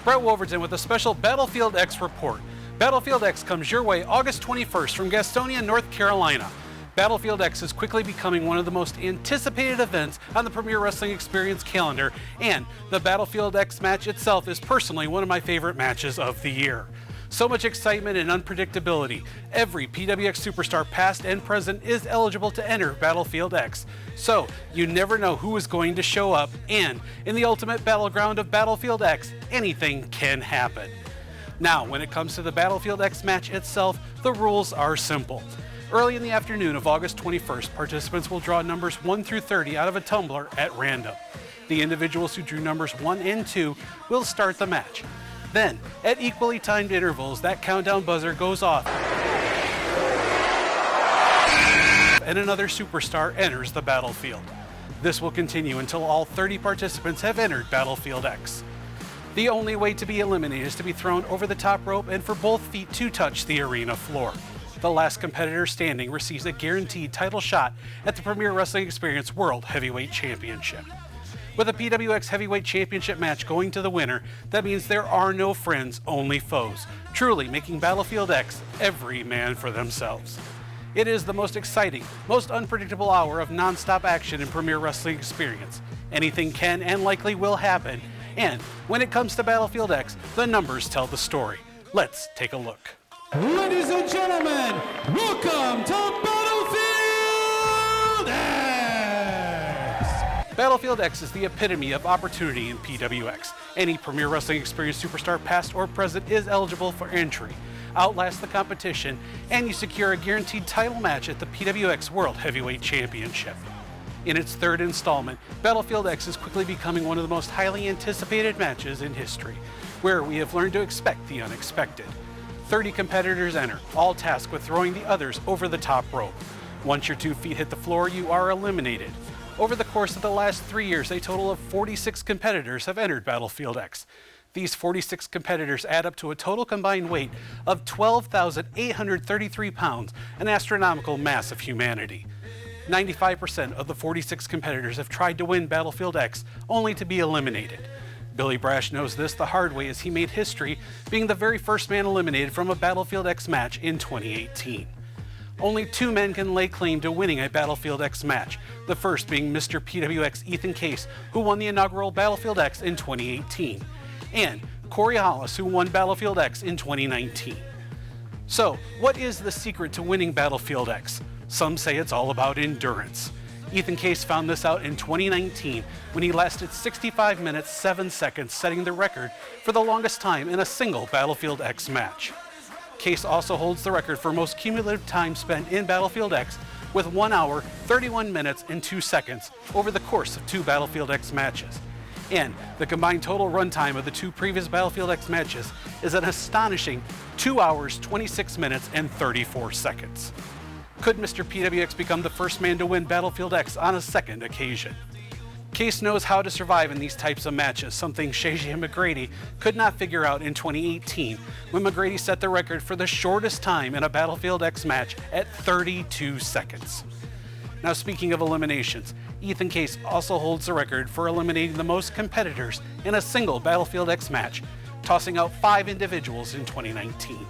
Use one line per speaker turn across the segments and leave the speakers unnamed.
Brett Wolverton with a special Battlefield X report. Battlefield X comes your way August 21st from Gastonia, North Carolina. Battlefield X is quickly becoming one of the most anticipated events on the Premier Wrestling Experience calendar, and the Battlefield X match itself is personally one of my favorite matches of the year. So much excitement and unpredictability. Every PWX superstar past and present is eligible to enter Battlefield X. So you never know who is going to show up, and in the ultimate battleground of Battlefield X, anything can happen. Now, when it comes to the Battlefield X match itself, the rules are simple. Early in the afternoon of August 21st, participants will draw numbers 1 through 30 out of a tumbler at random. The individuals who drew numbers 1 and 2 will start the match. Then, at equally timed intervals, that countdown buzzer goes off and another superstar enters the battlefield. This will continue until all 30 participants have entered Battlefield X. The only way to be eliminated is to be thrown over the top rope and for both feet to touch the arena floor. The last competitor standing receives a guaranteed title shot at the Premier Wrestling Experience World Heavyweight Championship. With a PWX Heavyweight Championship match going to the winner, that means there are no friends, only foes, truly making Battlefield X every man for themselves. It is the most exciting, most unpredictable hour of non-stop action in Premier Wrestling Experience. Anything can and likely will happen, and when it comes to Battlefield X, the numbers tell the story. Let's take a look.
Ladies and gentlemen, welcome to Battlefield X!
Battlefield X is the epitome of opportunity in PWX. Any Premier Wrestling Experience superstar, past or present, is eligible for entry. Outlast the competition, and you secure a guaranteed title match at the PWX World Heavyweight Championship. In its third installment, Battlefield X is quickly becoming one of the most highly anticipated matches in history, where we have learned to expect the unexpected. 30 competitors enter, all tasked with throwing the others over the top rope. Once your 2 feet hit the floor, you are eliminated. Over the course of the last 3 years, a total of 46 competitors have entered Battlefield X. These 46 competitors add up to a total combined weight of 12,833 pounds, an astronomical mass of humanity. 95% of the 46 competitors have tried to win Battlefield X, only to be eliminated. Billy Brash knows this the hard way as he made history, being the very first man eliminated from a Battlefield X match in 2018. Only 2 men can lay claim to winning a Battlefield X match, the first being Mr. PWX Ethan Case, who won the inaugural Battlefield X in 2018, and Corey Hollis, who won Battlefield X in 2019. So, what is the secret to winning Battlefield X? Some say it's all about endurance. Ethan Case found this out in 2019 when he lasted 65 minutes 7 seconds, setting the record for the longest time in a single Battlefield X match. Case also holds the record for most cumulative time spent in Battlefield X with 1 hour, 31 minutes, and 2 seconds over the course of 2 Battlefield X matches. And the combined total runtime of the 2 previous Battlefield X matches is an astonishing 2 hours, 26 minutes, and 34 seconds. Could Mr. PWX become the first man to win Battlefield X on a second occasion? Case knows how to survive in these types of matches, something Shaji and McGrady could not figure out in 2018 when McGrady set the record for the shortest time in a Battlefield X match at 32 seconds. Now, speaking of eliminations, Ethan Case also holds the record for eliminating the most competitors in a single Battlefield X match, tossing out 5 individuals in 2019.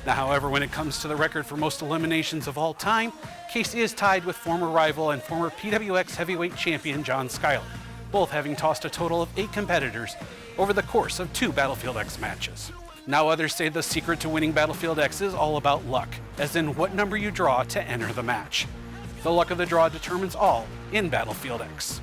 Now, however, when it comes to the record for most eliminations of all time, Case is tied with former rival and former PWX Heavyweight Champion John Schuyler, both having tossed a total of 8 competitors over the course of 2 Battlefield X matches. Now, others say the secret to winning Battlefield X is all about luck, as in what number you draw to enter the match. The luck of the draw determines all in Battlefield X.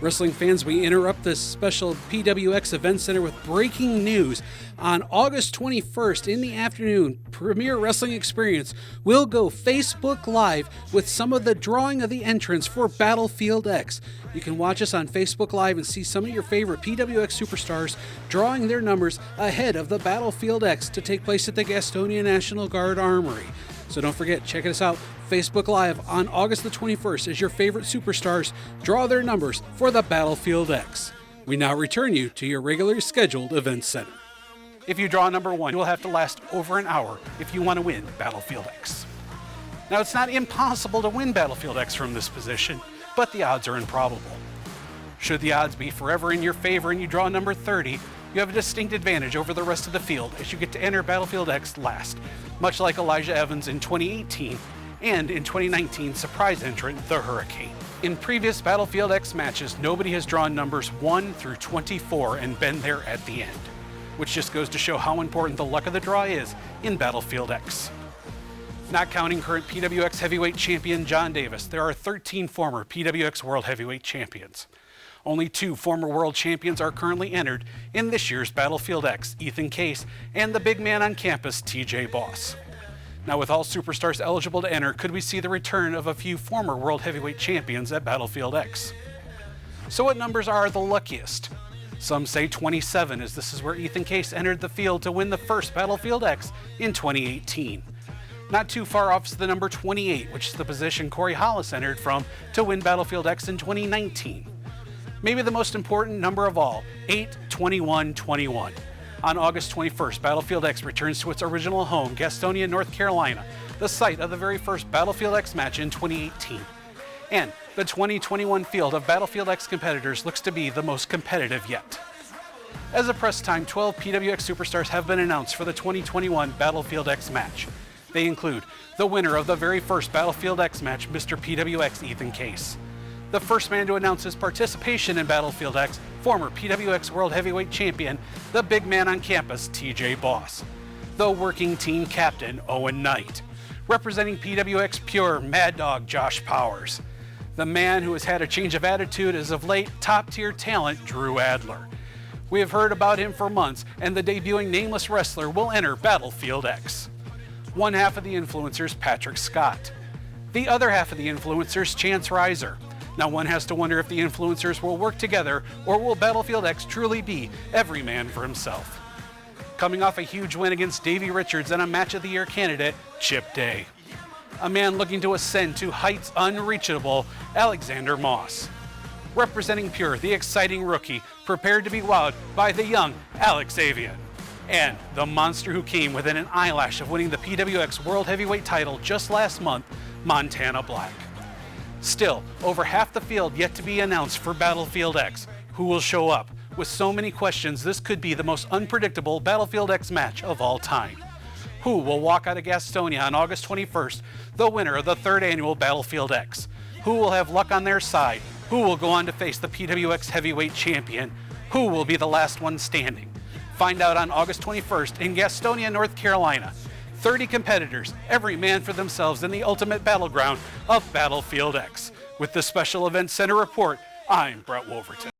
Wrestling fans, we interrupt this special PWX Event Center with breaking news. On August 21st in the afternoon, Premier Wrestling Experience will go Facebook Live with some of the drawing of the entrants for Battlefield X. You can watch us on Facebook Live and see some of your favorite PWX superstars drawing their numbers ahead of the Battlefield X to take place at the Gastonia National Guard Armory. So don't forget, check us out, Facebook Live on August the 21st as your favorite superstars draw their numbers for the Battlefield X. We now return you to your regularly scheduled event center. If you draw number 1, you will have to last over an hour if you want to win Battlefield X. Now, it's not impossible to win Battlefield X from this position, but the odds are improbable. Should the odds be forever in your favor and you draw number 30, You have a distinct advantage over the rest of the field as you get to enter Battlefield X last, much like Elijah Evans in 2018 and in 2019 surprise entrant The Hurricane. In previous Battlefield X matches, nobody has drawn numbers 1 through 24 and been there at the end, which just goes to show how important the luck of the draw is in Battlefield X. Not counting current PWX Heavyweight Champion John Davis, there are 13 former PWX World Heavyweight Champions. Only 2 former world champions are currently entered in this year's Battlefield X, Ethan Case and the big man on campus, TJ Boss. Now, with all superstars eligible to enter, could we see the return of a few former world heavyweight champions at Battlefield X? So what numbers are the luckiest? Some say 27, as this is where Ethan Case entered the field to win the first Battlefield X in 2018. Not too far off is the number 28, which is the position Corey Hollis entered from to win Battlefield X in 2019. Maybe the most important number of all, 8-21-21. On August 21st, Battlefield X returns to its original home, Gastonia, North Carolina, the site of the very first Battlefield X match in 2018. And the 2021 field of Battlefield X competitors looks to be the most competitive yet. As of press time, 12 PWX superstars have been announced for the 2021 Battlefield X match. They include the winner of the very first Battlefield X match, Mr. PWX Ethan Case. The first man to announce his participation in Battlefield X, former PWX World Heavyweight Champion, the big man on campus, TJ Boss. The working team captain, Owen Knight. Representing PWX Pure, Mad Dog Josh Powers. The man who has had a change of attitude as of late, top-tier talent, Drew Adler. We have heard about him for months, and the debuting nameless wrestler will enter Battlefield X. One half of the influencers, Patrick Scott. The other half of the influencers, Chance Reiser. Now one has to wonder if the influencers will work together, or will Battlefield X truly be every man for himself? Coming off a huge win against Davey Richards and a Match of the Year candidate, Chip Day. A man looking to ascend to heights unreachable, Alexander Moss. Representing Pure, the exciting rookie, prepared to be wowed by the young Alex Avian. And the monster who came within an eyelash of winning the PWX World Heavyweight title just last month, Montana Black. Still, over half the field yet to be announced for Battlefield X. Who will show up? With so many questions, this could be the most unpredictable Battlefield X match of all time. Who will walk out of Gastonia on August 21st, the winner of the 3rd annual Battlefield X? Who will have luck on their side? Who will go on to face the PWX Heavyweight Champion? Who will be the last one standing? Find out on August 21st in Gastonia, North Carolina. 30 competitors, every man for themselves in the ultimate battleground of Battlefield X. With the Special Events Center report, I'm Brett Wolverton.